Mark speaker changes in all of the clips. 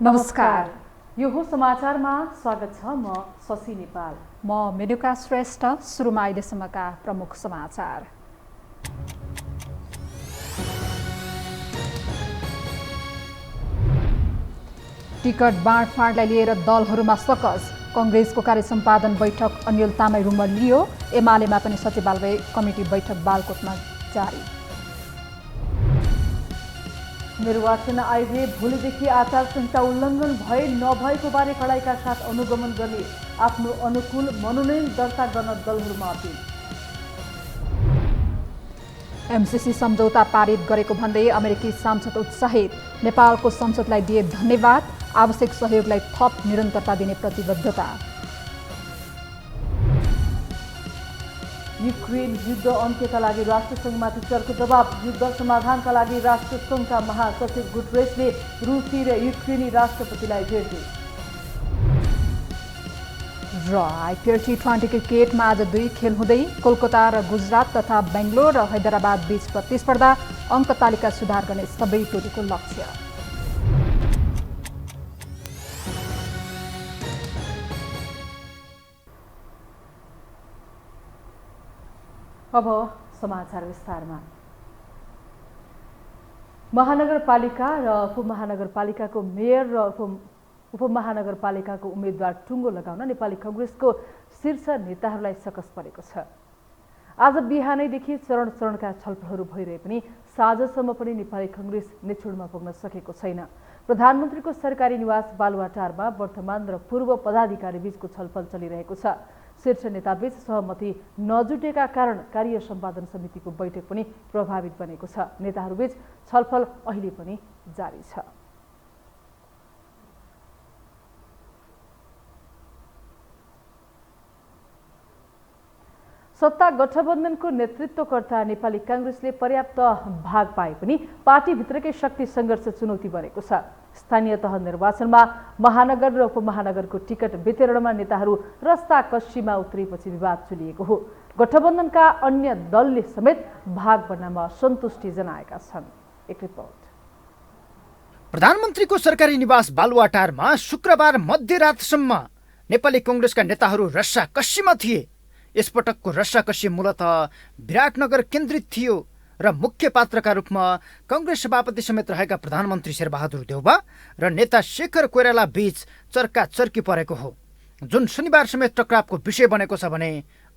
Speaker 1: नमस्कार।
Speaker 2: यो हो समाचारमा स्वागत छ। म शशि नेपाल।
Speaker 1: म मेनुका श्रेष्ठ। सुरुमा अहिलेसम्मका प्रमुख समाचार। टिकट बाँडफाँडलाई लिएर दलहरूमा सकस। कङ्ग्रेसको कार्य सम्पादन बैठक अनिल तामाङरुममा लियो। एमालेमा पनि सचिवालय कमिटी बैठक बालकोटमा जारी।
Speaker 2: निर्वाचन आयोगले भोलिदेखि आचार संहिता उल्लङ्घन भए नभएको बारे कडाइका साथ अनुगमन गर्ने आफ्नो अनुकूल मनोनयन दर्ता गर्न दलहरूमा अपिल।
Speaker 1: एमसीसी सम्झौता पारित गरेको भन्दै अमेरिकी सांसद उत्साहित। नेपालको संसदलाई दिए धन्यवाद। आवश्यक सहयोगलाई थप निरन्तरता दिने प्रतिबद्धता।
Speaker 2: युक्रेन युद्ध अन्त्यका लागि राष्ट्रसङ्घमाथि चर्को दबाव। युद्ध समाधानका लागि राष्ट्रसङ्घका महासचिव गुटरेसले रुसी र युक्रेनी राष्ट्रपतिलाई भेटे।
Speaker 1: र आइपिएल टी20 क्रिकेटमा आज 2 खेल हुँदै कोलकाता र गुजरात तथा बेङ्गलोर र हैदराबाद बीच प्रतिस्पर्धा। अङ्क तालिका सुधार गर्ने सबै टोलीको लक्ष्य।
Speaker 2: अब समाचार विस्तारमा। महानगरपालिका र उपमहानगरपालिकाको मेयर र उपमहानगरपालिकाको उम्मेद्वार टुङ्गो लगाउन नेपाली कङ्ग्रेसको शीर्ष नेताहरूलाई सकस परेको छ। आज बिहानैदेखि चरणका छलफलहरू भइरहे पनि साँझसम्म पनि नेपाली कङ्ग्रेस निचोडमा पुग्न सकेको छैन। प्रधानमन्त्रीको सरकारी निवास बालुवाटारमा वर्तमान र पूर्व पदाधिकारी बीचको छलफल चलिरहेको छ। शीर्ष नेताबीच सहमति नजुटेका कारण कार्य सम्पादन समितिको बैठक पनि प्रभावित बनेको छ। नेताहरूबीच छलफल अहिले पनि जारी छ। सत्ता गठबन्धनको नेतृत्वकर्ता नेपाली काङ्ग्रेसले पर्याप्त भाग पाए पनि पार्टीभित्रकै शक्ति सङ्घर्ष चुनौती बनेको छ। स्थानीय तह निर्वाचनमा महानगर र उपमहानगरको टिकट वितरणमा नेताहरू रस्ता कस्सीमा उत्रिएपछि विवाद चुलिएको हो। गठबन्धनका अन्य दलले समेत भाग बन्नमा असन्तुष्टि जनाएका छन्। एक रिपोर्ट।
Speaker 3: प्रधानमन्त्रीको सरकारी निवास बालुवाटारमा शुक्रबार मध्यरातसम्म नेपाली कङ्ग्रेसका नेताहरू रस्साकस्सीमा थिए। यसपटकको रस्साकस्सी मूलतः विराटनगर केन्द्रित थियो र मुख्य पात्रका रूपमा कङ्ग्रेस सभापति समेत रहेका प्रधानमन्त्री शेरबहादुर देउबा र नेता शेखर कोइराला बीच चर्काचर्की परेको हो, जुन शनिबार समेत टक्रावको विषय बनेको छ भने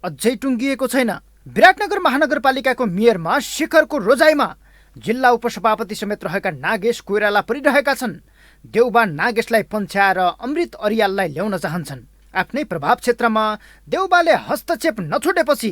Speaker 3: अझै टुङ्गिएको छैन। विराटनगर महानगरपालिकाको मेयरमा शेखरको रोजाइमा जिल्ला उपसभापति समेत रहेका नागेश कोइराला परिरहेका छन्। देउबा नागेशलाई पन्छ्याएर अमृत अरियाललाई ल्याउन चाहन्छन्। आफ्नै प्रभाव क्षेत्रमा देउबाले हस्तक्षेप नछोडेपछि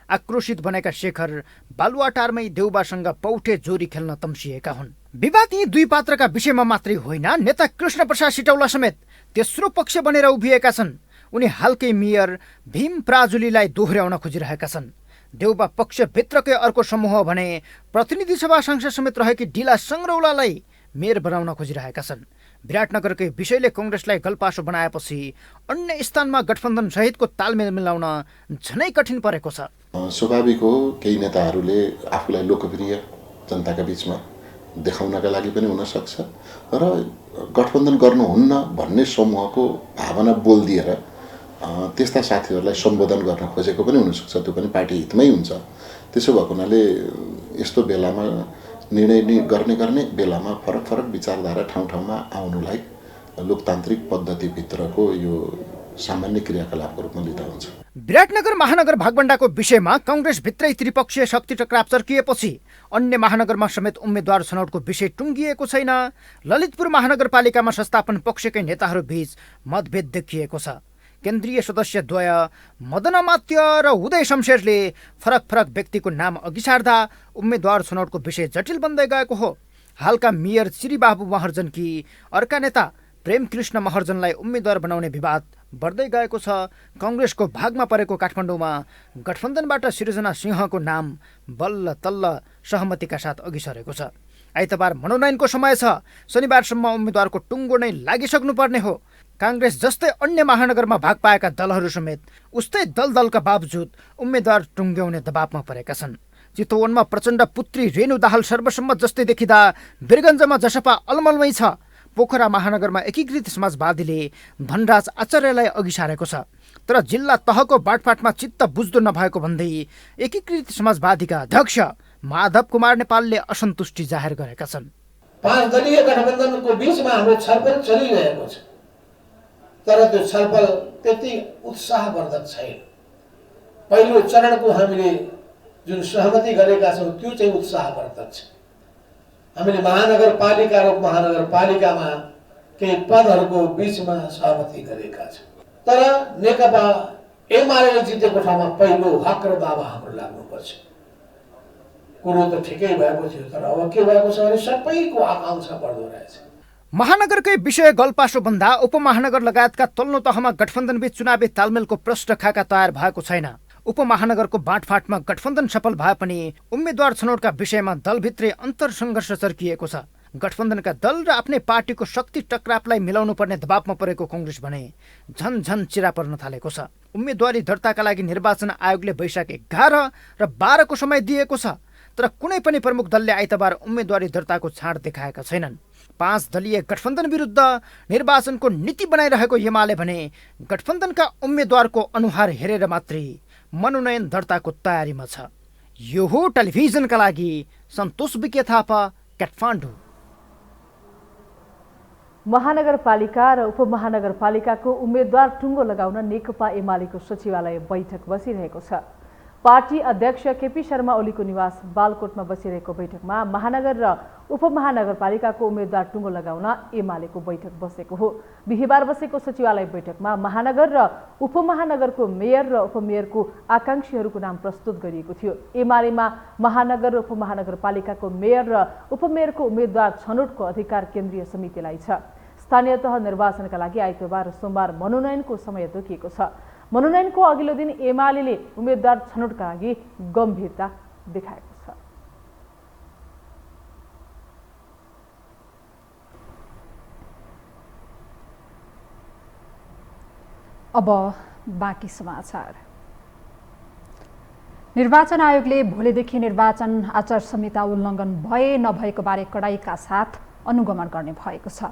Speaker 3: आक्रोशित बनेका शेखर बालुवाटारमै देउबासँग पौठे जोरी खेल्न तम्सिएका हुन्। विवाद यी दुई पात्रका विषयमा मात्रै होइन, नेता कृष्ण प्रसाद सिटौला समेत तेस्रो पक्ष बनेर उभिएका छन्। उनी हालकै मेयर भीम प्राजुलीलाई दोहोर्याउन खोजिरहेका छन्। देउबा पक्षभित्रकै अर्को समूह भने प्रतिनिधि सभा सांसद समेत रहेकी डिला सङ्ग्रौलालाई मेयर बनाउन खोजिरहेका छन्। विराटनगरकै विषयले कङ्ग्रेसलाई गलपासो बनाएपछि अन्य स्थानमा गठबन्धन सहितको तालमेल मिलाउन झनै कठिन परेको छ।
Speaker 4: स्वाभाविक हो, केही नेताहरूले आफूलाई लोकप्रिय जनताका बीचमा देखाउनका लागि पनि हुनसक्छ र गठबन्धन गर्नुहुन्न भन्ने समूहको भावना बोलिदिएर त्यस्ता साथीहरूलाई सम्बोधन गर्न खोजेको पनि हुनसक्छ। त्यो पनि पार्टी हितमै हुन्छ। त्यसो भएको हुनाले यस्तो बेलामा निर्णय गर्ने बेलामा फरक विचारधारा ठाउँमा आउनुलाई लोकतान्त्रिक पद्धतिभित्रको यो सामान्य क्रियाकलापको रूपमा लिँदा हुन्छ।
Speaker 3: विराटनगर महानगर भागबण्डाको विषयमा कङ्ग्रेसभित्रै त्रिपक्षीय शक्ति टक्राव चर्किएपछि अन्य महानगरमा समेत उम्मेद्वार छनौटको विषय टुङ्गिएको छैन। ललितपुर महानगरपालिकामा संस्थापन पक्षकै नेताहरू बीच मतभेद देखिएको छ। केन्द्रीय सदस्यद्वय मदनमात्य र उदय शमशेरले फरक व्यक्तिको नाम अघि सार्दा उम्मेद्वार छनौटको विषय जटिल बन्दै गएको हो। हालका मेयर श्रीबाबु महर्जनकी अर्का नेता प्रेमकृष्ण महर्जनलाई उम्मेद्वार बनाउने विवाद बढ्दै गएको छ। कङ्ग्रेसको भागमा परेको काठमाडौँमा गठबन्धनबाट सृजना सिंहको नाम बल्ल तल्ल सहमतिका साथ अघि सरेको छ। आइतबार मनोनयनको समय छ। शनिबारसम्म उम्मेद्वारको टुङ्गो नै लागिसक्नुपर्ने हो। काङ्ग्रेस जस्तै अन्य महानगरमा भाग पाएका दलहरू समेत उस्तै दलका बावजुद उम्मेद्वार टुङ्ग्याउने दबावमा परेका छन्। चितवनमा प्रचण्ड पुत्री रेणु दाहाल सर्वसम्मत जस्तै देखिँदा वीरगञ्जमा जसपा अलमलमै छ। पोखरा महानगरमा एकीकृत समाजवादीले धनराज आचार्यलाई अघि सारेको छ। तर जिल्ला तहको बाँडफाँटमा चित्त बुझ्दो नभएको भन्दै एकीकृत समाजवादीका अध्यक्ष माधव कुमार नेपालले असन्तुष्टि जाहेर गरेका छन्।
Speaker 5: 5 दलीय गठबन्धनको बीचमा हाम्रो छलफल चलिरहेको छ, तर त्यो छलफल त्यति उत्साहवर्धक छैन। पहिलो चरणको हामीले जुन सहमति गरेका छौँ त्यो चाहिँ उत्साहवर्धक छ। हामीले महानगरपालिका र उपमहानगरपालिकामा केही पदहरूको बीचमा सहमति गरेका छौँ, तर नेकपा एमाले जितेको ठाउँमा पहिलो हक र दावा हाम्रो लाग्नुपर्छ। कुरो त ठिकै भएको थियो, तर अब के भएको छ भने सबैको आकांक्षा बढ्दो रहेछ।
Speaker 3: महानगरकै विषय गलपासो भन्दा उपमहानगर लगायतका तल्लो तहमा गठबन्धनबीच चुनावी तालमेलको प्रश्न खाका तयार भएको छैन। उपमहानगरको बाँडफाँटमा गठबन्धन सफल भए पनि उम्मेद्वार छनौटका विषयमा दलभित्रै अन्तरसङ्घर्ष चर्किएको छ। गठबन्धनका दल र आफ्नै पार्टीको शक्ति टक्रापलाई मिलाउनु पर्ने दबावमा परेको कङ्ग्रेस भने झन चिरा पर्न थालेको छ। उम्मेद्वारी दर्ताका लागि निर्वाचन आयोगले वैशाख 11 र 12 को समय दिएको छ, तर कुनै पनि प्रमुख दलले आइतबार उम्मेद्वारी दर्ताको छाड देखाएका छैनन्। 5 दलीय गठबन्धन विरुद्ध निर्वाचनको नीति बनाइरहेको एमाले भने गठबन्धनका उम्मेद्वारको अनुहार हेरेर मात्रै मनोनयन दर्ताको तयारीमा छ। यो हो टेलिभिजनका लागि सन्तोष विके थापा, काठमाडौँ।
Speaker 2: महानगरपालिका र उपमहानगरपालिकाको उम्मेद्वार टुङ्गो लगाउन नेकपा एमालेको सचिवालय बैठक बसिरहेको छ। पार्टी अध्यक्ष केपी शर्मा ओलीको निवास बालकोटमा बसिरहेको बैठकमा महानगर र उपमहानगरपालिकाको उम्मेद्वार टुङ्गो लगाउन एमालेको बैठक बसेको हो। बिहिबार बसेको सचिवालय बैठकमा महानगर र उपमहानगरको मेयर र उपमेयरको आकांक्षीहरूको नाम प्रस्तुत गरिएको थियो। एमालेमा महानगर र उपमहानगरपालिकाको मेयर र उपमेयरको उम्मेद्वार छनौटको अधिकार केन्द्रीय समितिलाई छ। स्थानीय तह निर्वाचनका लागि आइतबार र सोमबार मनोनयनको समय तोकिएको छ। मनोनयनको अघिल्लो दिन एमाले उम्मेद्वार छनौटका लागि गम्भीरता देखाएको छ।
Speaker 1: अब बाँकी समाचार। निर्वाचन आयोगले भोलिदेखि निर्वाचन आचार संहिता उल्लङ्घन भए नभएको बारे कडाइका साथ अनुगमन गर्ने भएको छ।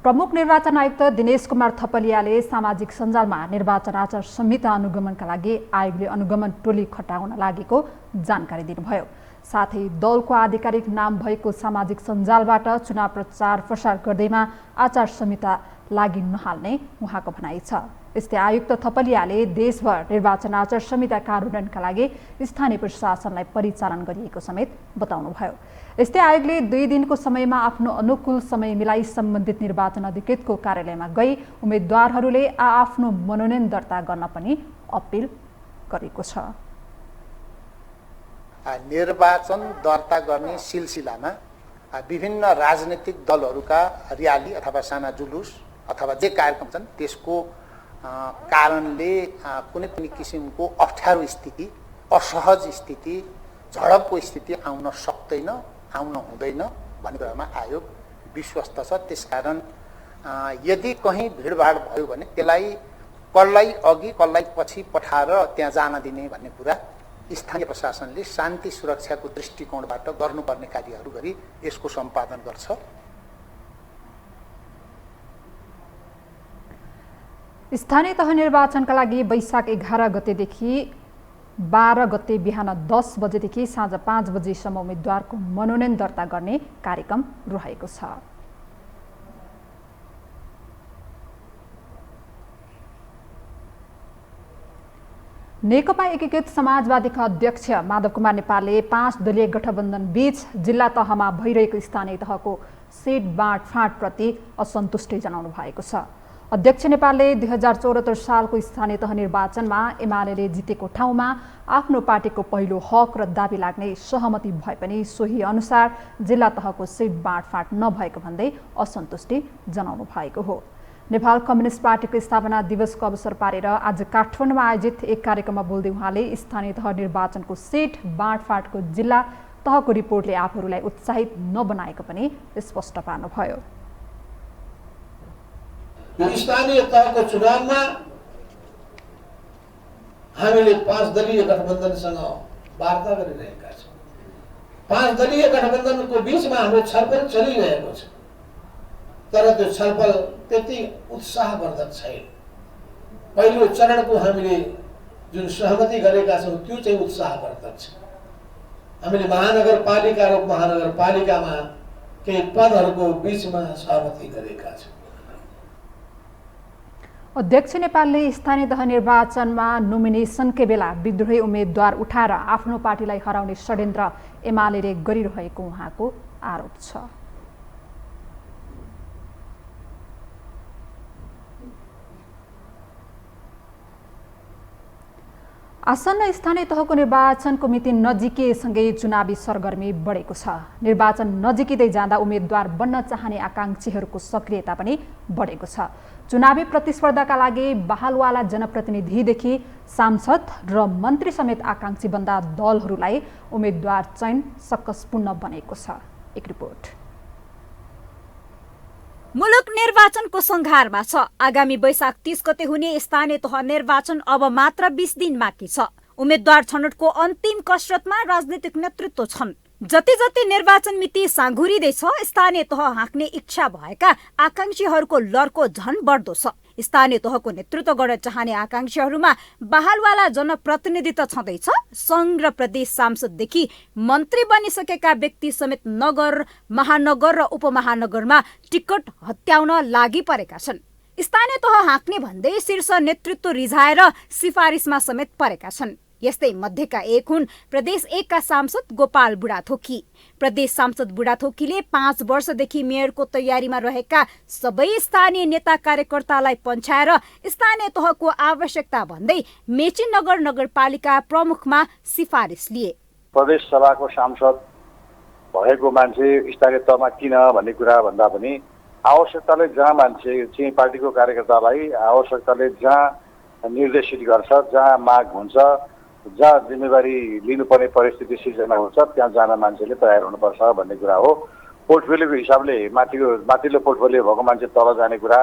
Speaker 1: प्रमुख निर्वाचन आयुक्त दिनेश कुमार थपलियाले सामाजिक सञ्जालमा निर्वाचन आचार संहिता अनुगमनका लागि आयोगले अनुगमन टोली खटाउन लागेको जानकारी दिनुभयो। साथै दलको आधिकारिक नाम भएको सामाजिक सञ्जालबाट चुनाव प्रचार प्रसार गर्दैमा आचार संहिता लागि नहाल्ने उहाँको भनाइ छ। यस्तै आयुक्त थपलियाले देशभर निर्वाचन आचार संहिता कार्यान्वयनका लागि स्थानीय प्रशासनलाई परिचालन गरिएको समेत बताउनुभयो। यस्तै आयोगले 2 दिनको समयमा आफ्नो अनुकूल समय मिलाई सम्बन्धित निर्वाचन अधिकृतको कार्यालयमा गई उम्मेद्वारहरूले आफ्नो मनोनयन दर्ता गर्न पनि अपिल गरेको छ।
Speaker 6: निर्वाचन दर्ता गर्ने सिलसिलामा विभिन्न राजनीतिक दलहरूका र्याली अथवा साना जुलुस अथवा जे कार्यक्रम छन् त्यसको कारणले कुनै पनि किसिमको अप्ठ्यारो स्थिति, असहज स्थिति, झडपको स्थिति आउन सक्दैन, आउन हुँदैन भन्ने कुरामा आयोग विश्वस्त छ। त्यसकारण यदि कहीँ भिडभाड भयो भने त्यसलाई कसलाई अघि कसलाई पछि पठाएर त्यहाँ जान दिने भन्ने कुरा स्थानीय प्रशासनले शान्ति सुरक्षाको दृष्टिकोणबाट गर्नुपर्ने कार्यहरू गरी यसको सम्पादन गर्छ।
Speaker 1: स्थानीय तह निर्वाचनका लागि वैशाख 11 गतेदेखि 12 गते बिहान 10 बजेदेखि साँझ 5 बजेसम्म उम्मेद्वारको मनोनयन दर्ता गर्ने कार्यक्रम रहेको छ। नेकपा एकीकृत समाजवादीका अध्यक्ष माधव कुमार नेपालले 5 दलीय गठबन्धन बीच जिल्ला तहमा भइरहेको स्थानीय तहको सिट बाँडफाँड प्रति असन्तुष्टि जनाउनु भएको छ। अध्यक्ष नेपालले 2074 सालको स्थानीय तह निर्वाचनमा एमाले जितेको ठाउँमा आफ्नो पार्टीको पहिलो हक र दाबी लाग्ने सहमति भए पनि सोही अनुसार जिल्ला तहको सिट बाँडफाँड नभएको भन्दै असन्तुष्टि जनाउनु भएको हो। नेपाल कम्युनिस्ट पार्टीको स्थापना दिवसको अवसर पारेर आज काठमाडौँमा आयोजित एक कार्यक्रममा बोल्दै उहाँले स्थानीय तह निर्वाचनको सिट बाँडफाँडको जिल्ला तहको रिपोर्टले आफूहरूलाई उत्साहित नबनाएको पनि स्पष्ट पार्नुभयो।
Speaker 5: स्थानीय तहको चुनावमा हामीले 5 दलीय गठबन्धनसँग वार्ता गरिरहेका छौँ। 5 दलीय गठबन्धनको बीचमा हाम्रो छलफल चलिरहेको छ, तर त्यो छलफल त्यति उत्साहवर्धक छैन। पहिलो चरणको हामीले जुन सहमति गरेका छौँ त्यो चाहिँ उत्साहवर्धक छ। हामीले महानगरपालिका र उपमहानगरपालिकामा केही पदहरूको बीचमा सहमति गरेका छौँ।
Speaker 1: अध्यक्ष नेपालले स्थानीय तह निर्वाचनमा नोमिनेसनकै बेला विद्रोही उम्मेद्वार उठाएर आफ्नो पार्टीलाई हराउने षड्यन्त्र एमाले गरिरहेको उहाँको आरोप छ। आसन्न स्थानीय तहको निर्वाचनको मिति नजिकिएसँगै चुनावी सरगर्मी बढेको छ। निर्वाचन नजिकिँदै जाँदा उम्मेद्वार बन्न चाहने आकांक्षीहरूको सक्रियता पनि बढेको छ। चुनावी प्रतिस्पर्धाका लागि बहालवाला जनप्रतिनिधिदेखि सांसद र मन्त्री समेत आकांक्षी बन्दा दलहरूलाई उम्मेद्वार चयन सकसपूर्ण बनेको छ। एक रिपोर्ट।
Speaker 7: मुलुक निर्वाचनको संघारमा छ। आगामी वैशाख 30 गते हुने स्थानीय तह निर्वाचन अब मात्र 20 दिन बाँकी छ। उम्मेद्वार छनौटको अन्तिम कसरतमा राजनीतिक नेतृत्व छन्। जति जति निर्वाचन मिति साँघुरिँदैछ, स्थानीय तह हाँक्ने इच्छा भएका आकांक्षीहरूको लर्को झन बढ्दो छ। स्थानीय तहको नेतृत्व गर्न चाहने आकांक्षीहरूमा बहालवाला जनप्रतिनिधि त छँदैछ, संघ र प्रदेश सांसददेखि मन्त्री बनिसकेका व्यक्ति समेत नगर, महानगर र उपमहानगरमा टिकट हत्याउन लागि परेका छन्। स्थानीय तह हाँक्ने भन्दै शीर्ष नेतृत्व रिझाएर सिफारिसमा समेत परेका छन्। यस्तै मध्येका एक हुन् प्रदेश 1 का सांसद गोपाल बुढाथोकी। प्रदेश सांसद बुढाथोकीले 5 वर्षदेखि मेयरको तयारीमा रहेका सबै स्थानीय नेता कार्यकर्तालाई पन्छाएर स्थानीय तहको आवश्यकता भन्दै मेची नगर नगरपालिका प्रमुखमा सिफारिस लिए।
Speaker 8: प्रदेश सभाको सांसद भएको मान्छे स्थानीय तहमा किन भन्ने कुरा भन्दा पनि आवश्यकताले जहाँ मान्छे चाहिँ पार्टीको कार्यकर्तालाई आवश्यकताले जहाँ निर्देशित गर्छ, जहाँ माग हुन्छ, जहाँ जिम्मेवारी लिनुपर्ने परिस्थिति सिर्जना हुन्छ, त्यहाँ जान मान्छेले तयार हुनुपर्छ भन्ने कुरा हो। पोर्टफोलियोको हिसाबले माथिल्लो पोर्टफोलियो भएको मान्छे तल जाने कुरा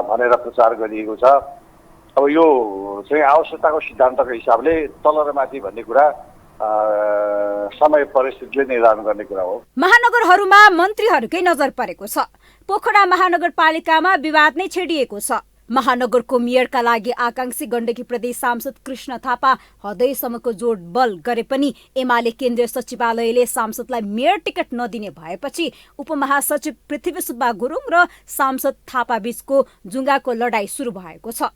Speaker 8: भनेर प्रचार गरिएको छ। अब यो चाहिँ आवश्यकताको सिद्धान्तको हिसाबले तल र माथि भन्ने कुरा समय परिस्थितिले निर्धारण गर्ने कुरा हो।
Speaker 7: महानगरहरूमा मन्त्रीहरूकै नजर परेको छ। पोखरा महानगरपालिकामा विवाद नै छेडिएको छ। महानगरको मेयरका लागि आकांक्षी गण्डकी प्रदेश सांसद कृष्ण थापा हदैसम्मको जोड बल गरे पनि एमाले केन्द्रीय सचिवालयले सांसदलाई मेयर टिकट नदिने भएपछि उपमहासचिव पृथ्वी सुब्बा गुरुङ र सांसद थापा बीचको जुङ्गाको लडाईँ सुरु भएको छ।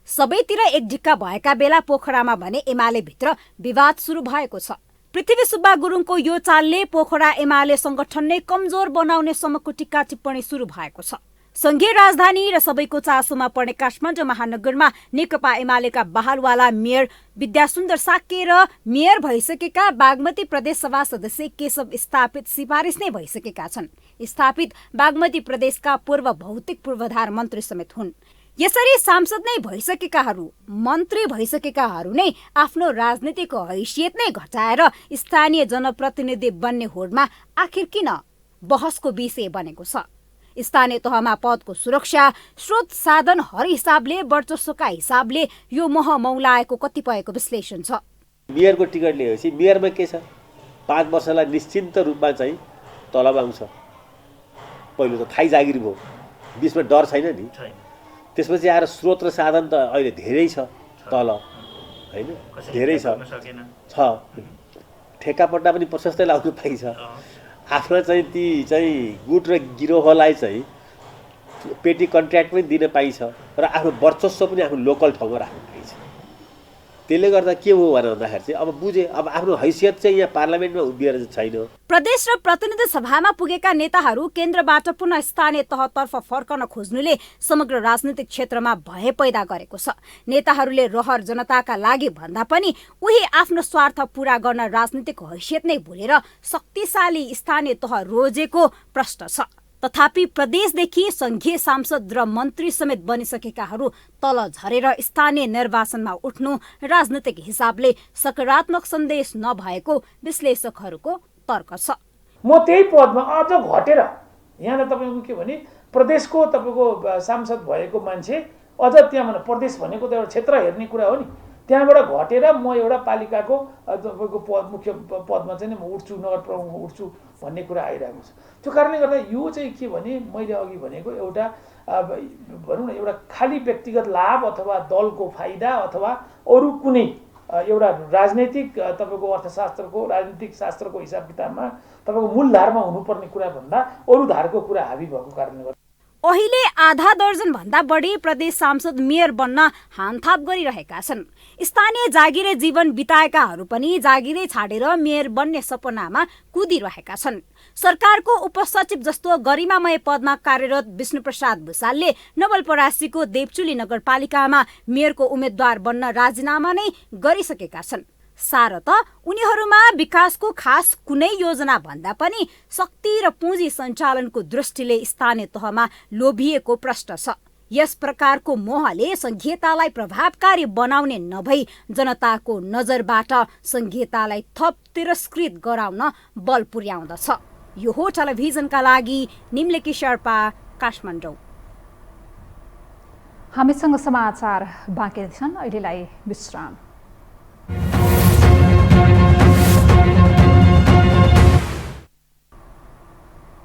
Speaker 7: सबैतिर एकढिक्का भएका बेला पोखरामा भने एमाले भित्र विवाद सुरु भएको छ। पृथ्वी सुब्बा गुरुङको यो चालले पोखरा एमाले संगठन नै कमजोर बनाउने सम्मको टिक्का टिप्पणी सुरु भएको छ। संघीय राजधानी र सबैको चासोमा पर्ने काठमाडौँ महानगरमा नेकपा एमालेका बहालवाला मेयर विद्यासुन्दर साक्य र मेयर भइसकेका बागमती प्रदेश सभा सदस्य केशव स्थापित सिफारिस नै भइसकेका छन्। स्थापित बागमती प्रदेशका पूर्व भौतिक पूर्वाधार मन्त्री समेत हुन्। यसरी सांसद नै भइसकेकाहरू, मन्त्री भइसकेकाहरू नै आफ्नो राजनीतिक हैसियत नै घटाएर स्थानीय जनप्रतिनिधि बन्ने होडमा आखिर किन बहसको विषय बनेको छ। स्थानीय तहमा पदको सुरक्षा, स्रोत साधन हर हिसाबले वर्चस्वका हिसाबले यो मोह मौलाएको कतिपयको विश्लेषण छ।
Speaker 9: मेयरको टिकट लिएपछि मेयरमा के छ, 5 वर्षलाई निश्चिन्त रूपमा चाहिँ तलब आउँछ। पहिलो त थाई जागिर भयो, बिचमा डर छैन नि। त्यसपछि आएर स्रोत र साधन त अहिले धेरै छ तल, होइन धेरै छ। ठेक्कापट्टा पनि प्रशस्तै लाउनु पाइन्छ। आफ्नो चाहिँ ती चाहिँ गुट र गिरोहलाई चाहिँ पेटी कन्ट्र्याक्ट पनि दिन पाइन्छ र आफ्नो वर्चस्व पनि आफ्नो लोकल ठाउँमा राख्नु पाइन्छ। त्यसले गर्दा के हो भन्दाखेरि चाहिँ अब बुझे, अब आफ्नो हैसियत चाहिँ यहाँ पार्लियामेन्टमा उभिएर छैन।
Speaker 7: प्रदेश र प्रतिनिधि सभामा पुगेका नेताहरू केन्द्रबाट पुनः स्थानीय तहतर्फ फर्कन खोज्नुले समग्र राजनीतिक क्षेत्रमा भय पैदा गरेको छ। नेताहरूले रहर जनताका लागि भन्दा पनि उही आफ्नो स्वार्थ पूरा गर्न राजनीतिक हैसियत नै भुलेर शक्तिशाली स्थानीय तह रोजेको प्रश्न छ। तथापि प्रदेशदेखि संघीय सांसद र मन्त्री समेत बनिसकेकाहरू तल झरेर स्थानीय निर्वाचनमा उठ्नु राजनीतिक हिसाबले सकारात्मक सन्देश नभएको विश्लेषकहरूको तर्क छ।
Speaker 10: म त्यही पदमा अझ घटेर यहाँ त तपाईँको के भने प्रदेशको तपाईँको सांसद भएको मान्छे अझ त्यहाँ भने प्रदेश भनेको त एउटा क्षेत्र हेर्ने कुरा हो नि। त्यहाँबाट घटेर म एउटा पालिकाको तपाईँको मुख्य पदमा चाहिँ म उठ्छु, नगर प्रमुखमा उठ्छु भन्ने कुरा आइरहेको छ। त्यो कारणले गर्दा यो चाहिँ के भने मैले अघि भनेको एउटा भनौँ न एउटा खालि व्यक्तिगत लाभ अथवा दलको फाइदा अथवा अरू कुनै एउटा राजनैतिक तपाईँको अर्थशास्त्रको राजनीतिक शास्त्रको हिसाब किताबमा तपाईँको मूलधारमा हुनुपर्ने कुरा भन्दा अरू धारको कुरा हाबी भएको कारणले गर्दा
Speaker 7: अहिले आधा दर्जन भन्दा बढी प्रदेश सांसद मेयर बन्न हानथाप गरिरहेका छन्। स्थानीय जागिरे जीवन बिताएकाहरू पनि जागिरै छाडेर मेयर बन्ने सपनामा कुदिरहेका छन्। सरकारको उपसचिव जस्तो गरिमामय पदमा कार्यरत विष्णुप्रसाद भुसालले नवलपरासीको देवचुली नगरपालिकामा मेयरको उम्मेद्वार बन्न राजीनामा नै गरिसकेका छन्। सार त उनीहरूमा विकासको खास कुनै योजना भन्दा पनि शक्ति र पुँजी सञ्चालनको दृष्टिले स्थानीय तहमा लोभिएको प्रश्न छ। यस प्रकारको मोहले संघीयतालाई प्रभावकारी बनाउने नभई जनताको नजरबाट संघीयतालाई थप तिरस्कृत गराउन बल पुर्याउँदछ। यो हो टेलिभिजनका लागि निम्लेकी शेर्पा, काठमाडौँ।
Speaker 1: हामीसँग समाचार बाँकी छन्, अहिलेलाई विश्राम।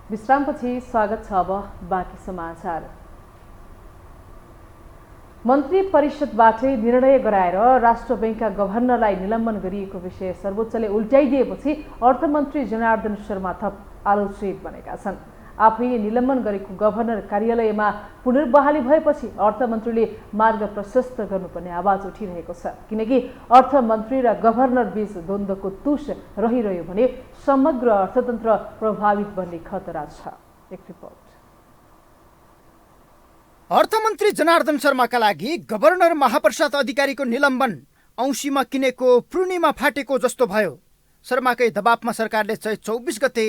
Speaker 2: विश्रामपछि स्वागत छ। अब बाँकी समाचार। मन्त्री परिषदबाटै निर्णय गराएर राष्ट्र बैंकका गभर्नरलाई निलम्बन गरिएको विषय सर्वोच्चले उल्टाइदिएपछि अर्थमन्त्री जनार्दन शर्मा थप आलोचित बनेका छन्। आफैले निलम्बन गरेको गभर्नर कार्यालयमा पुनर्बहाली भएपछि अर्थमन्त्रीले मार्ग प्रशस्त गर्नुपर्ने आवाज उठिरहेको छ, किनकि अर्थमन्त्री र गभर्नर बीच द्वन्द्वको तुष रहिरह्यो भने समग्र अर्थतन्त्र प्रभावित बन्ने खतरा छ। एक रिपोर्ट।
Speaker 3: अर्थमन्त्री जनार्दन शर्माका लागि गभर्नर महाप्रसाद अधिकारीको निलम्बन औँसीमा किनेको पूर्णिमा फाटेको जस्तो भयो। शर्माकै दबावमा सरकारले चाहिँ 24 गते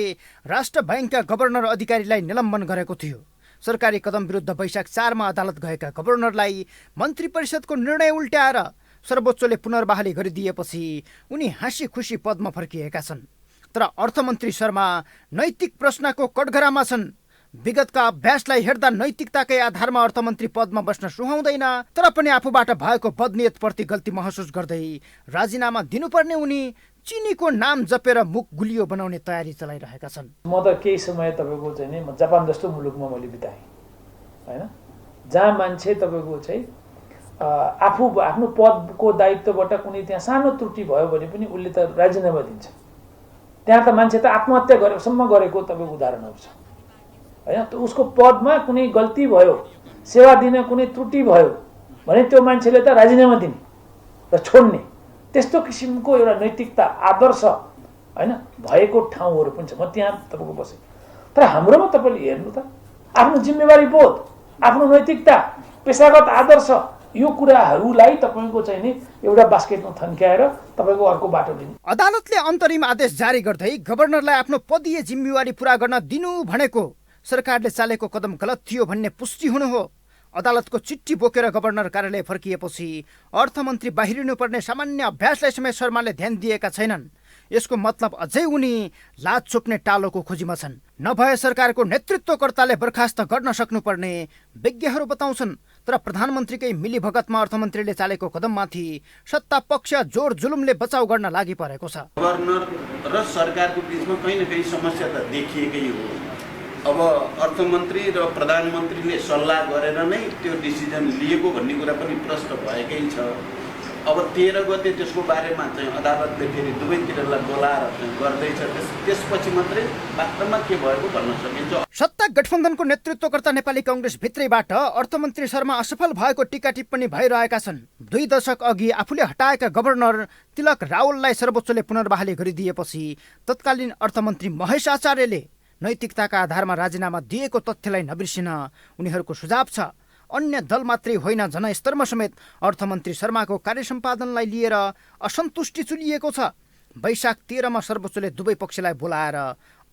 Speaker 3: राष्ट्र बैंकका गभर्नर अधिकारीलाई निलम्बन गरेको थियो। सरकारी कदम विरुद्ध वैशाख 4 मा अदालत गएका गभर्नरलाई मन्त्री परिषदको निर्णय उल्ट्याएर सर्वोच्चले पुनर्बहाली गरिदिएपछि उनी हाँसी खुसी पदमा फर्किएका छन्। तर अर्थमन्त्री शर्मा नैतिक प्रश्नको कठघरामा छन्। विगतका अभ्यासलाई हेर्दा नैतिकताकै आधारमा अर्थमन्त्री पदमा बस्न सुहाउँदैन, तर पनि आफूबाट भएको बदनियतप्रति गल्ती महसुस गर्दै राजीनामा दिनुपर्ने उनी चिनीको नाम जपेर मुख गुलियो बनाउने तयारी चलाइरहेका छन्।
Speaker 10: म त केही समय तपाईँको चाहिँ नि जापान जस्तो मुलुकमा मैले बिताएँ होइन, जहाँ मान्छे तपाईँको चाहिँ आफू आफ्नो पदको दायित्वबाट कुनै त्यहाँ सानो त्रुटि भयो भने पनि उसले त राजीनामा दिन्छ। त्यहाँ त मान्छे त आत्महत्या गरेसम्म गरेको तपाईँको उदाहरणहरू छ होइन। त उसको पदमा कुनै गल्ती भयो, सेवा दिन कुनै त्रुटि भयो भने त्यो मान्छेले त राजीनामा दिने र छोड्ने, त्यस्तो किसिमको एउटा नैतिकता आदर्श होइन भएको ठाउँहरू पनि छ। म त्यहाँ तपाईँको बसेँ। तर हाम्रोमा तपाईँले हेर्नु त आफ्नो जिम्मेवारी बोध, आफ्नो नैतिकता, पेसागत आदर्श, यो कुराहरूलाई तपाईँको चाहिँ नि एउटा बास्केटमा थन्क्याएर तपाईँको अर्को बाटो दिने।
Speaker 3: अदालतले अन्तरिम आदेश जारी गर्दै गभर्नरलाई आफ्नो पदीय जिम्मेवारी पूरा गर्न दिनु भनेको सरकारले चालेको कदम गलत थियो भन्ने पुष्टि हुनु हो। अदालतको चिठी बोकेर गभर्नर कार्यालय फर्किएपछि अर्थमन्त्री बाहिरिनुपर्ने सामान्य अभ्यासलाई समेत शर्माले ध्यान दिएका छैनन्। यसको मतलब अझै उनी लाज छोप्ने टालोको खोजीमा छन्। नभए सरकारको नेतृत्वकर्ताले बर्खास्त गर्न सक्नुपर्ने विज्ञहरू बताउँछन्। तर प्रधानमन्त्रीकै मिलीभगतमा अर्थमन्त्रीले चालेको कदममाथि सत्ता पक्ष जोर जुलुमले बचाउ गर्न लागि परेको छ।
Speaker 11: गभर्नर र सरकारको बिचमा कहीँ न कहीँ समस्या त देखिएकै हो। अब अर्थमन्त्री र प्रधानमन्त्रीले सल्लाह गरेर नै त्यो डिसिजन लिएको भन्ने कुरा पनि प्रश्न भएकै छ। अब 13 गते त्यसको बारेमा चाहिँ अदालतले फेरि दुवैतिरलाई बोलाएर गर्दैछ। त्यसपछि मात्रै वास्तवमा के भएको भन्न सकिन्छ।
Speaker 3: सत्ता गठबन्धनको नेतृत्वकर्ता नेपाली कांग्रेस भित्रैबाट अर्थमन्त्री शर्मा असफल भएको टीका टिप्पणी भइरहेका छन्। 2 दशक अघि आफूले हटाएका गभर्नर तिलक रावललाई सर्वोच्चले पुनर्बहाली गरिदिएपछि तत्कालीन अर्थमन्त्री महेश आचार्यले नैतिकताका आधारमा राजीनामा दिएको तथ्यलाई नबिर्सिन उनीहरूको सुझाव छ। अन्य दल मात्रै होइन, जनस्तरमा समेत अर्थमन्त्री शर्माको कार्यसम्पादनलाई लिएर असन्तुष्टि चुलिएको छ। वैशाख 13 मा सर्वोच्चले दुवै पक्षलाई बोलाएर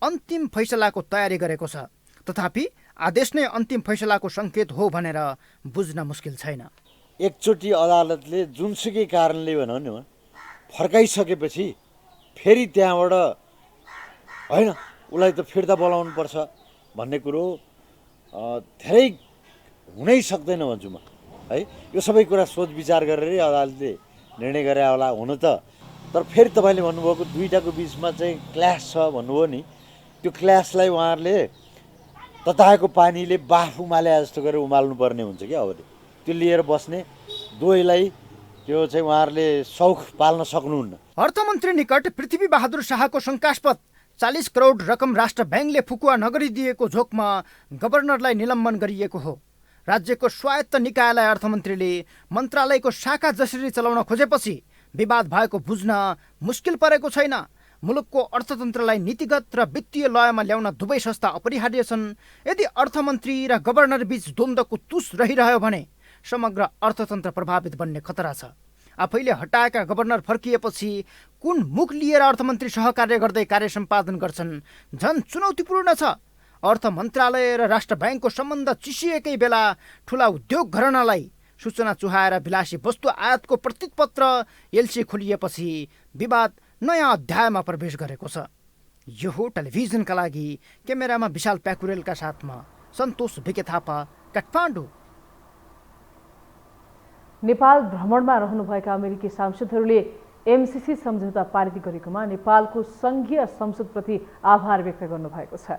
Speaker 3: अन्तिम फैसलाको तयारी गरेको छ। तथापि आदेश नै अन्तिम फैसलाको सङ्केत हो भनेर बुझ्न मुस्किल छैन।
Speaker 12: एकचोटि अदालतले जुनसुकै कारणले भनौँ न फर्काइसकेपछि फेरि त्यहाँबाट होइन उसलाई त फिर्ता बोलाउनुपर्छ भन्ने कुरो धेरै हुनै सक्दैन भन्छु म है। यो सबै कुरा सोच विचार गरेरै अदालतले निर्णय गरे होला हुन त। तर फेरि तपाईँले भन्नुभएको दुईटाको बिचमा चाहिँ क्ल्यास छ भन्नुभयो नि, त्यो क्ल्यासलाई उहाँहरूले तताएको पानीले बाफ उमाले जस्तो गरेर उमाल्नु पर्ने हुन्छ क्या अब त्यो लिएर बस्ने दोइलाई त्यो चाहिँ उहाँहरूले सौख पाल्न सक्नुहुन्न।
Speaker 3: अर्थमन्त्री निकट पृथ्वी बहादुर शाहको शङ्कास्पद 40 करोड रकम राष्ट्र ब्याङ्कले फुकुवा नगरिदिएको झोकमा गभर्नरलाई निलम्बन गरिएको हो। राज्यको स्वायत्त निकायलाई अर्थमन्त्रीले मन्त्रालयको शाखा जसरी चलाउन खोजेपछि विवाद भएको बुझ्न मुस्किल परेको छैन। मुलुकको अर्थतन्त्रलाई नीतिगत र वित्तीय लयमा ल्याउन दुवै संस्था अपरिहार्य छन्। यदि अर्थमन्त्री र गभर्नर बीच द्वन्द्वको तुस रहिरह्यो भने समग्र अर्थतन्त्र प्रभावित बन्ने खतरा छ। आफैले हटाएका गभर्नर फर्किएपछि कुन मुख लिएर अर्थमन्त्री सहकार्य गर्दै कार्य सम्पादन गर्छन् झन् चुनौतीपूर्ण छ। अर्थ मन्त्रालय र राष्ट्र ब्याङ्कको सम्बन्ध चिसिएकै बेला ठुला उद्योग घरानालाई सूचना चुहाएर विलासी वस्तु आयातको प्रतीकपत्र एलसी खोलिएपछि विवाद नयाँ अध्यायमा प्रवेश गरेको छ। यो हो टेलिभिजनका लागि क्यामेरामा विशाल प्याकुरेलका साथमा सन्तोष भिके थापा, काठमाडौँ।
Speaker 2: नेपाल भ्रमणमा रहनुभएका अमेरिकी सांसदहरूले एमसीसी सम्झौता पारित गरेकोमा नेपालको सङ्घीय संसदप्रति आभार व्यक्त गर्नुभएको छ।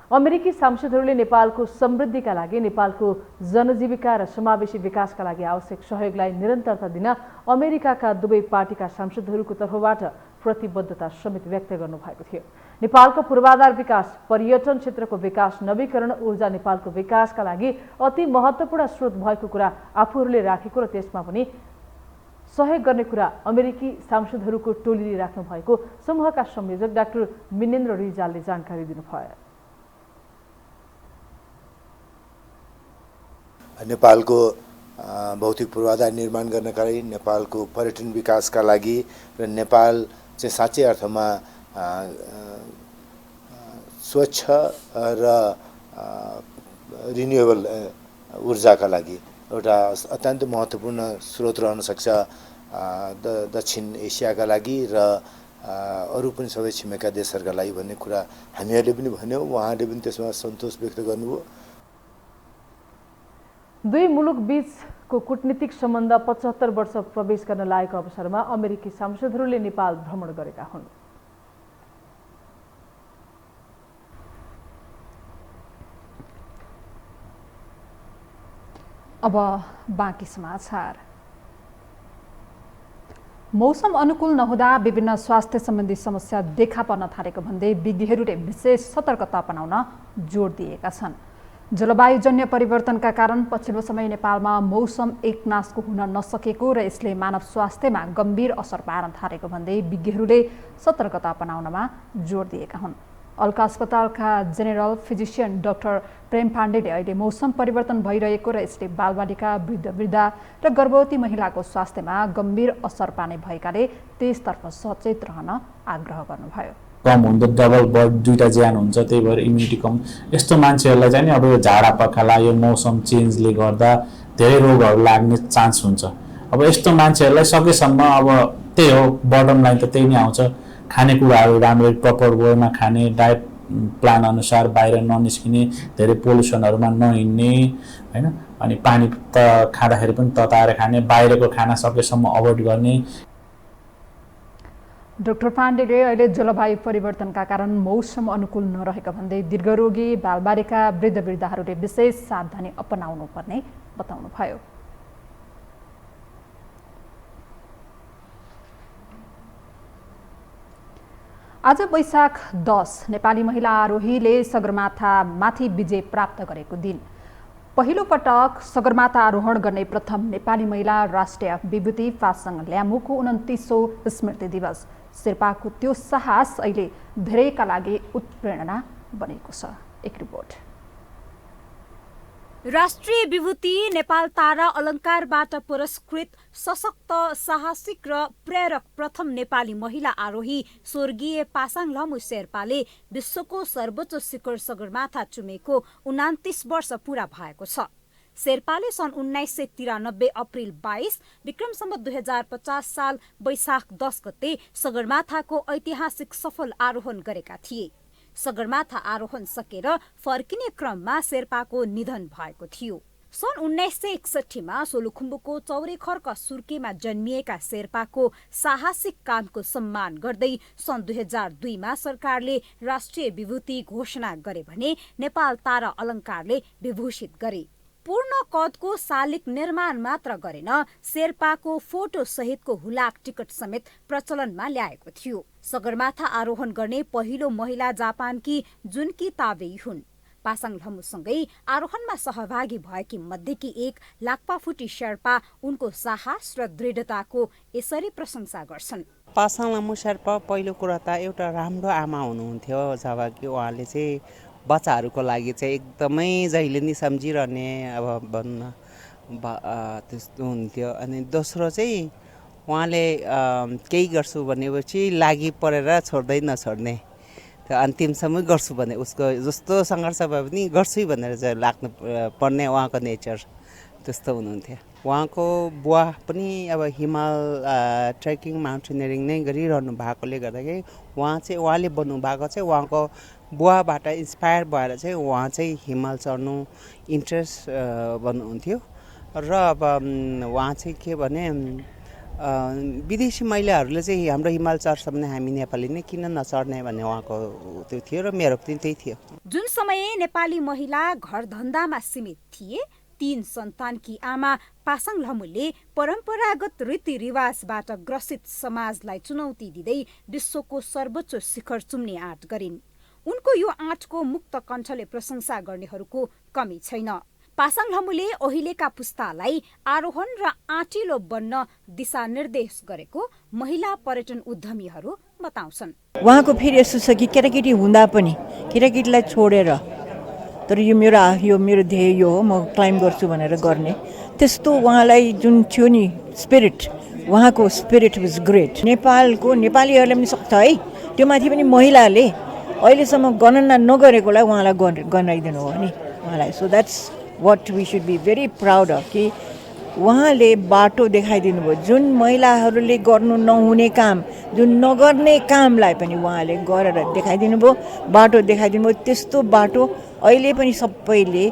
Speaker 2: अमेरिकी सांसदहरूले नेपालको समृद्धिका लागि, नेपालको जनजीविका र समावेशी विकासका लागि आवश्यक सहयोगलाई निरन्तरता दिन अमेरिकाका दुवै पार्टीका सांसदहरूको तर्फबाट प्रतिबद्धता समेत व्यक्त गर्नुभएको थियो। नेपालको पूर्वाधार विकास, पर्यटन क्षेत्रको विकास, नवीकरण ऊर्जा नेपालको विकासका लागि अति महत्त्वपूर्ण स्रोत भएको कुरा आफूहरूले राखेको र त्यसमा पनि सहयोग गर्ने कुरा अमेरिकी सांसदहरूको टोलीले राख्नु भएको समूहका संयोजक डाक्टर मिनेन्द्र रिजालले जानकारी दिनुभयो।
Speaker 13: नेपालको भौतिक पूर्वाधार निर्माण गर्नका लागि, नेपालको पर्यटन विकासका लागि र नेपाल चाहिँ साँच्चै अर्थमा स्वच्छ र रिन्युएबल ऊर्जाका लागि एउटा अत्यन्त महत्त्वपूर्ण स्रोत रहन सक्छ दक्षिण एसियाका लागि र अरू पनि सबै छिमेका देशहरूका लागि भन्ने कुरा हामीहरूले पनि भन्यौँ, उहाँहरूले पनि त्यसमा सन्तोष व्यक्त गर्नुभयो।
Speaker 2: दुई मुलुक बीचको कूटनीतिक सम्बन्ध 75 वर्ष प्रवेश गर्न लागेको अवसरमा अमेरिकी सांसदहरूले नेपाल भ्रमण गरेका हुन्।
Speaker 1: अब बाँकी समाचार। मौसम अनुकूल नहुँदा विभिन्न स्वास्थ्य सम्बन्धी समस्या देखा पर्न थालेको भन्दै विज्ञहरूले विशेष सतर्कता अपनाउन जोड दिएका छन्। जलवायुजन्य परिवर्तनका कारण पछिल्लो समय नेपालमा मौसम एकनासको हुन नसकेको र यसले मानव स्वास्थ्यमा गम्भीर असर पार्न थालेको भन्दै विज्ञहरूले सतर्कता अपनाउनमा जोड दिएका हुन्। अल्का अस्पतालका जेनरल फिजिसियन डाक्टर प्रेम पाण्डेले अहिले मौसम परिवर्तन भइरहेको र यसले बालबालिका, वृद्ध र गर्भवती महिलाको स्वास्थ्यमा गम्भीर असर पार्ने भएकाले त्यसतर्फ सचेत रहन आग्रह गर्नुभयो।
Speaker 14: कम हुन्छ, डबल बर्ड दुईटा ज्यान हुन्छ, त्यही भएर इम्युनिटी कम। यस्तो मान्छेहरूलाई चाहिँ नि अब यो झाडा पखाला, यो मौसम चेन्जले गर्दा धेरै रोगहरू लाग्ने चान्स हुन्छ। अब यस्तो मान्छेहरूलाई सकेसम्म अब त्यही हो, बटम लाइन त त्यही नै आउँछ, खानेकुराहरू राम्ररी प्रपर वेमा खाने, डायट प्लान अनुसार बाहिर ननिस्किने, धेरै पोल्युसनहरूमा नहिँड्ने होइन, अनि पानी त खाँदाखेरि पनि तताएर खाने, बाहिरको खाना सकेसम्म अभोइड गर्ने।
Speaker 1: डाक्टर पाण्डेले अहिले जलवायु परिवर्तनका कारण मौसम अनुकूल नरहेको भन्दै दीर्घरोगी, बालबालिका, वृद्धहरूले विशेष सावधानी अपनाउनु पर्ने बताउनुभयो। आज वैशाख 10 नेपाली महिला आरोहीले सगरमाथामाथि विजय प्राप्त गरेको दिन। पहिलो पटक सगरमाथा आरोहण गर्ने प्रथम नेपाली महिला राष्ट्रिय विभूति फासाङ ल्यामुको 29औं स्मृति दिवस। शेर्पाको त्यो साहस अहिले धेरैका लागि उत्प्रेरणा बनेको छ। एक रिपोर्ट।
Speaker 7: राष्ट्रिय विभूति नेपाल तारा अलङ्कारबाट पुरस्कृत सशक्त, साहसिक र प्रेरक प्रथम नेपाली महिला आरोही स्वर्गीय पासाङ ल्यामु शेर्पाले विश्वको सर्वोच्च शिखर सगरमाथा चुमेको 29 वर्ष पूरा भएको छ। शेर्पाले सन् 1993 अप्रिल 22 विक्रम सम्वत 2050 साल वैशाख 10 गते सगरमाथाको ऐतिहासिक सफल आरोहण गरेका थिए। सगरमाथा आरोहण सकेर फर्किने क्रममा शेर्पाको निधन भएको थियो। सन् 1961मा सोलुखुम्बुको चौरेखर्क सुर्केमा जन्मिएका शेर्पाको साहसिक कामको सम्मान गर्दै सन् 2002मा सरकारले राष्ट्रिय विभूति घोषणा गरे भने नेपाल तारा अलङ्कारले विभूषित गरे। पूर्ण कदको शालिग निर्माण मात्र गरेन, शेर्पाको फोटो सहितको हुलाक टिकट समेत प्रचलनमा ल्याएको थियो। सगरमाथा आरोहण गर्ने पहिलो महिला जापानकी जुन्की ताबेई हुन्। पासाङ लम्बुसँगै आरोहणमा सहभागी भएकी मध्येकी एक लाक्पाफुटी शेर्पा उनको साहस र दृढताको यसरी प्रशंसा गर्छन्।
Speaker 15: पासाङ लम्बु शेर्पा पहिलो कुरा त एउटा राम्रो आमा हुनुहुन्थ्यो, जब कि उहाँले चाहिँ बच्चाहरूको लागि चाहिँ एकदमै जहिले नि सम्झिरहने अब भन्न त्यस्तो हुन्थ्यो। अनि दोस्रो चाहिँ उहाँले केही गर्छु भनेपछि लागि परेर छोड्दै नछोड्ने, त्यो अन्तिमसम्म गर्छु भने उसको जस्तो सङ्घर्ष भए पनि गर्छु भनेर चाहिँ लाग्नु पर्ने उहाँको नेचर त्यस्तो हुनुहुन्थ्यो। उहाँको बुवा पनि अब हिमाल ट्रेकिङ माउन्टेनियरिङ नै गरिरहनु भएकोले गर्दाखेरि उहाँले बन्नु भएको चाहिँ उहाँको बुवाबाट इन्सपायर भएर चाहिँ उहाँ चाहिँ हिमाल चढ्नु इन्ट्रेस्ट भन्नुहुन्थ्यो। र अब उहाँ चाहिँ के भने विदेशी महिलाहरूले चाहिँ हाम्रो हिमाल चढ्छ भने हामी नेपाली नै किन नचढ्ने भन्ने उहाँको त्यो थियो र मेरो पनि त्यही थियो।
Speaker 7: जुन समय नेपाली महिला घर धन्दामा सीमित थिए, 3 सन्तानकी आमा पासाङ लम्बुले परम्परागत रीतिरिवाजबाट ग्रसित समाजलाई चुनौती दिँदै विश्वको सर्वोच्च शिखर चुम्ने आँट गरिन्। उनको यो आँटको मुक्त कण्ठले प्रशंसा गर्नेहरूको कमी छैन। पासाङ लम्बुले अहिलेका पुस्तालाई आरोहण र आँटिलो बन्न दिशानिर्देश गरेको महिला पर्यटन उद्यमीहरू बताउँछन्।
Speaker 16: उहाँको फेरि यस्तो छ कि केटाकेटी हुँदा पनि केटाकेटीलाई छोडेर तर यो मेरो ध्येय यो हो, म क्लाइम गर्छु भनेर गर्ने त्यस्तो उहाँलाई जुन थियो नि स्पिरिट, उहाँको स्पिरिट वाज ग्रेट। नेपालीहरूले पनि सक्छ है, त्यो माथि पनि महिलाले अहिलेसम्म गणना नगरेकोलाई उहाँलाई गनाइदिनु हो नि उहाँलाई। So that's what we should be very proud of कि उहाँले बाटो देखाइदिनु भयो। जुन महिलाहरूले गर्नु नहुने काम, जुन नगर्ने कामलाई पनि उहाँले गरेर देखाइदिनु भयो, बाटो देखाइदिनु भयो। त्यस्तो बाटो अहिले पनि सबैले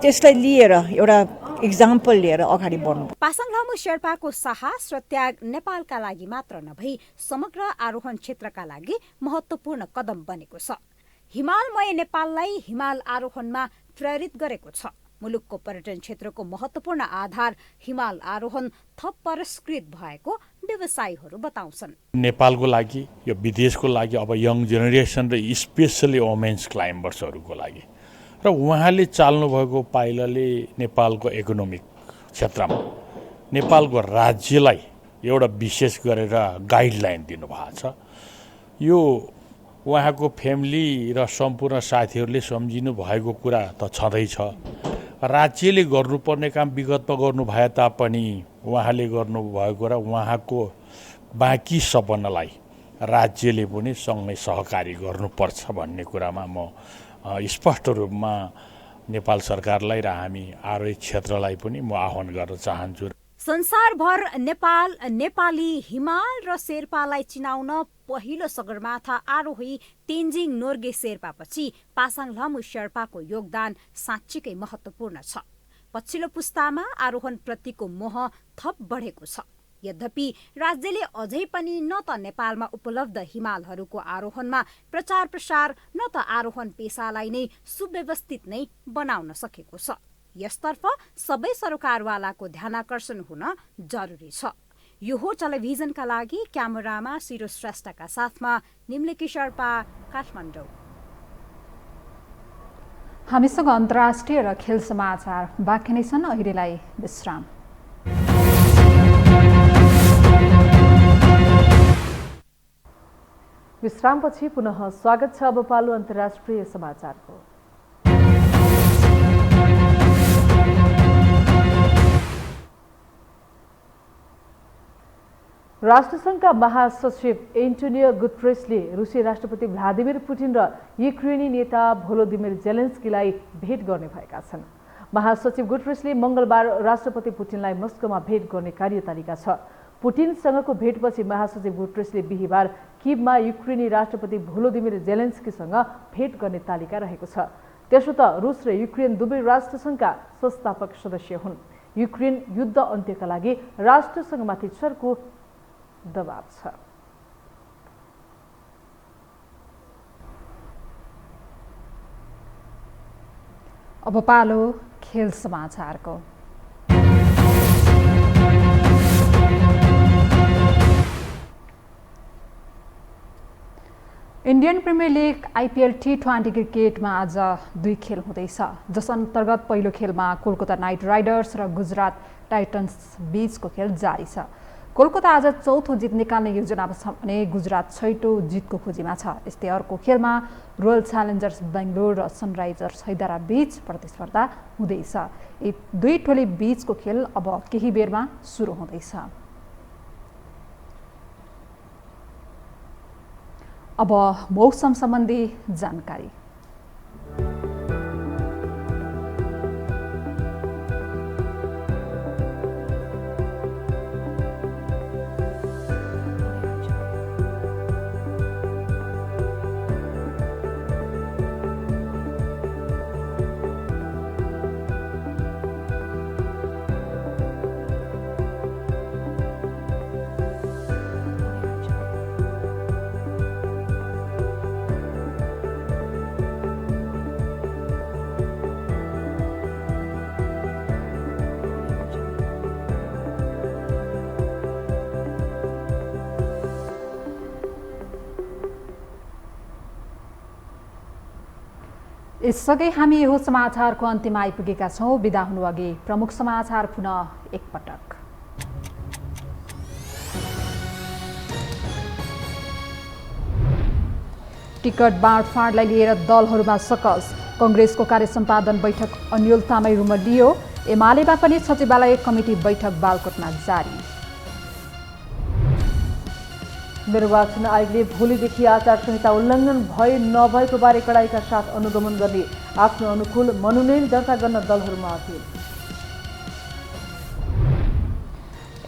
Speaker 16: त्यसलाई लिएर एउटा इक्जाम्पल लिएर अगाडि बढ्नु।
Speaker 7: पासाङ लम्बु शेर्पाको साहस र त्याग नेपालका लागि मात्र नभई समग्र आरोहण क्षेत्रका लागि महत्त्वपूर्ण कदम बनेको छ। हिमालमय नेपाललाई हिमाल आरोहणमा प्रेरित गरेको छ। मुलुकको पर्यटन क्षेत्रको महत्त्वपूर्ण आधार हिमाल आरोहण थप परिष्कृत भएको व्यवसायीहरू बताउँछन्।
Speaker 17: नेपालको लागि यो विदेशको लागि अब यङ जेनेरेसन र स्पेसली वुमेन्स क्लाइम्बर्सहरूको लागि र उहाँले चाल्नुभएको पाइलाले नेपालको इकोनोमिक क्षेत्रमा नेपालको राज्यलाई एउटा विशेष गरेर गाइडलाइन दिनुभएको छ। यो उहाँको फ्यामिली र सम्पूर्ण साथीहरूले सम्झिनु भएको कुरा त छँदैछ। राज्यले गर्नुपर्ने काम विगतमा गर्नु भए तापनि उहाँले गर्नुभएको र उहाँको बाँकी सपनालाई राज्यले पनि सँगै सहकारी गर्नुपर्छ भन्ने कुरामा म स्पष्ट रूपमा नेपाल सरकारलाई र हामी आरोही क्षेत्रलाई पनि म आह्वान गर्न चाहन्छु।
Speaker 7: संसारभर नेपाली हिमाल र शेर्पालाई चिनाउन पहिलो सगरमाथा आरोही तेन्जिङ नोर्गे शेर्पापछि पासाङ लम्बु शेर्पाको योगदान साँच्चीकै महत्त्वपूर्ण छ। पछिल्लो पुस्तामा आरोहण प्रतिको मोह थप बढेको छ। यद्यपि राज्यले अझै पनि न त नेपालमा उपलब्ध हिमालहरूको आरोहणमा प्रचार प्रसार न त आरोहण पेसालाई नै सुव्यवस्थित नै बनाउन सकेको छ। यसतर्फ सबै सरकारवालाको ध्यानाकर्षण हुन जरुरी छ। यो हो टेलिभिजनका लागि क्यामेरामा सिरो श्रेष्ठका साथमा निम्लेकी शेर्पा, काठमाडौँ।
Speaker 1: हामीसँग अन्तर्राष्ट्रिय र खेल समाचार बाँकी नै छन्। अहिलेलाई विश्राम।
Speaker 2: विश्रामपछि पुनः स्वागत छ। अब पालो अन्तर्राष्ट्रिय समाचारको। राष्ट्रसङ्घका महासचिव एन्टोनियो गुटेरेसले रुसी राष्ट्रपति भ्लादिमिर पुटिन र युक्रेनी नेता भोलोदिमिर जेलेन्स्कीलाई भेट गर्ने भएका छन्। महासचिव गुटेरेसले मङ्गलबार राष्ट्रपति पुटिनलाई मस्कोमा भेट गर्ने कार्यतालिका छ। पुटिनसँगको भेटपछि महासचिव गुटेरेसले बिहिबार किभमा युक्रेनी राष्ट्रपति भोलोदिमिर जेलेन्स्कीसँग भेट गर्ने तालिका रहेको छ। त्यसो त रुस र युक्रेन दुवै राष्ट्रसङ्घका संस्थापक सदस्य हुन्। युक्रेन युद्ध अन्त्यका लागि राष्ट्रसङ्घमाथि चर्को दबाव छ।
Speaker 1: अब पालो खेल समाचारको। Indian premier league IPL T20 क्रिकेटमा आज 2 खेल हुँदैछ, जस अन्तर्गत पहिलो खेलमा कोलकाता नाइट राइडर्स र गुजरात टाइटन्स बीचको खेल जारी छ। कोलकाता आज चौथो जित निकाल्ने योजनामा छ भने गुजरात छैटौँ जितको खोजीमा छ। यस्तै अर्को खेलमा रोयल च्यालेन्जर्स बेङ्गलोर र सनराइजर्स हैदराबाद बीच प्रतिस्पर्धा हुँदैछ। यी दुई टोली बीचको खेल अब केही बेरमा सुरु हुँदैछ। अब मौसम सम्बन्धी जानकारी। यससँगै हामी यो समाचारको अन्त्यमा आइपुगेका छौँ। बिदा हुनु अघि प्रमुख समाचार पुनः एकपटक। टिकट बाँडफाँडलाई लिएर दलहरूमा सकस। कांग्रेसको कार्यसम्पादन बैठक अन्यल तामाइरुमा लियो। एमालेमा पनि सचिवालय कमिटी बैठक बालकोटमा जारी।
Speaker 2: निर्वाचन आयोगले भोलिदेखि आचार संहिता उल्लङ्घन भए नभएको बारे कडाइका साथ अनुगमन गर्ने आफ्नो अनुकूल मनोनयन दर्ता गर्न दलहरूमा अपिल।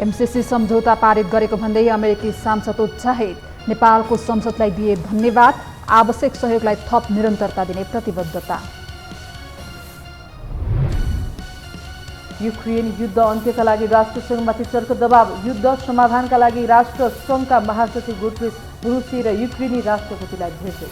Speaker 2: एमसीसी सम्झौता पारित गरेको भन्दै अमेरिकी सांसद उत्साहित। नेपालको संसदलाई दिए धन्यवाद। आवश्यक सहयोगलाई थप निरन्तरता दिने प्रतिबद्धता। युक्रेन युद्ध अन्त्यका लागि राष्ट्रसङ्घमाथि चर्को दबाव। युद्ध समाधानका लागि राष्ट्रसङ्घका महासचिव गुटरेस रुसी र युक्रेनी राष्ट्रपतिलाई भेटे।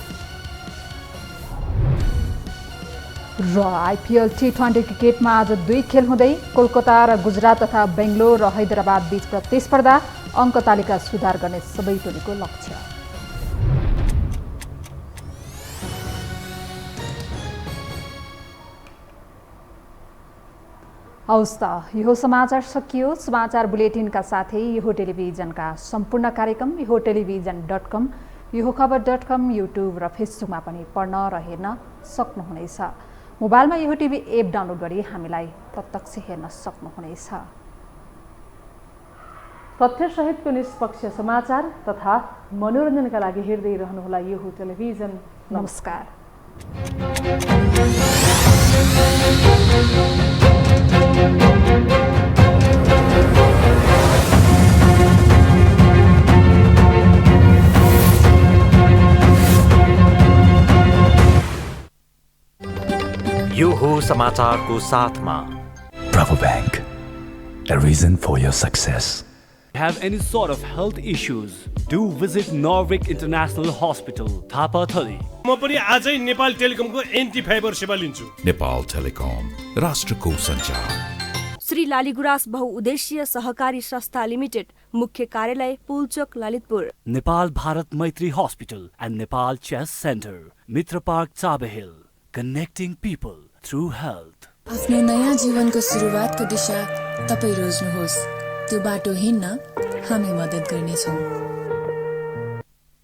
Speaker 2: र आइपिएल T20 क्रिकेटमा आज 2 खेल हुँदै कोलकाता र गुजरात तथा बेङ्गलोर र हैदराबाद बीच प्रतिस्पर्धा। अङ्क तालिका सुधार गर्ने सबै टोलीको लक्ष्य। हवस् त, यो समाचार सकियो। समाचार बुलेटिनका साथै यो टेलिभिजनका सम्पूर्ण कार्यक्रम यो टेलिभिजन.com, यो खबर.com, युट्युब र फेसबुकमा पनि पढ्न र हेर्न सक्नुहुनेछ। मोबाइलमा यो टिभी एप डाउनलोड गरी हामीलाई प्रत्यक्ष हेर्न सक्नुहुनेछ। तथ्यसहितको निष्पक्ष समाचार तथा मनोरञ्जनका लागि हेर्दै रहनुहोला यो टेलिभिजन।
Speaker 1: नमस्कार।
Speaker 18: यो हो समाचारको साथमा
Speaker 19: Bravo Bank, a reason for your success.
Speaker 20: Have any sort of health issues? Do visit Norvik International Hospital, Thapatali.
Speaker 21: म पनि आजै नेपाल टेलिकमको एन्टी फाइबर सेवा लिन्छु।
Speaker 22: नेपाल टेलिकम, राष्ट्रको सञ्चार।
Speaker 23: श्री लालीगुराँस बहुउद्देश्यीय सहकारी संस्था लिमिटेड, मुख्य कार्यालय Pulchowk Lalitpur.
Speaker 20: Nepal Bharat Maitri hospital and Nepal chest centre, Mitra park Chabahil, connecting people through health.
Speaker 24: आफ्नो नयाँ जीवनको सुरुवातको दिशा तपाईँ रोज्नुहोस्, त्यो बाटो हिँड्न हामी मद्दत गर्नेछौँ।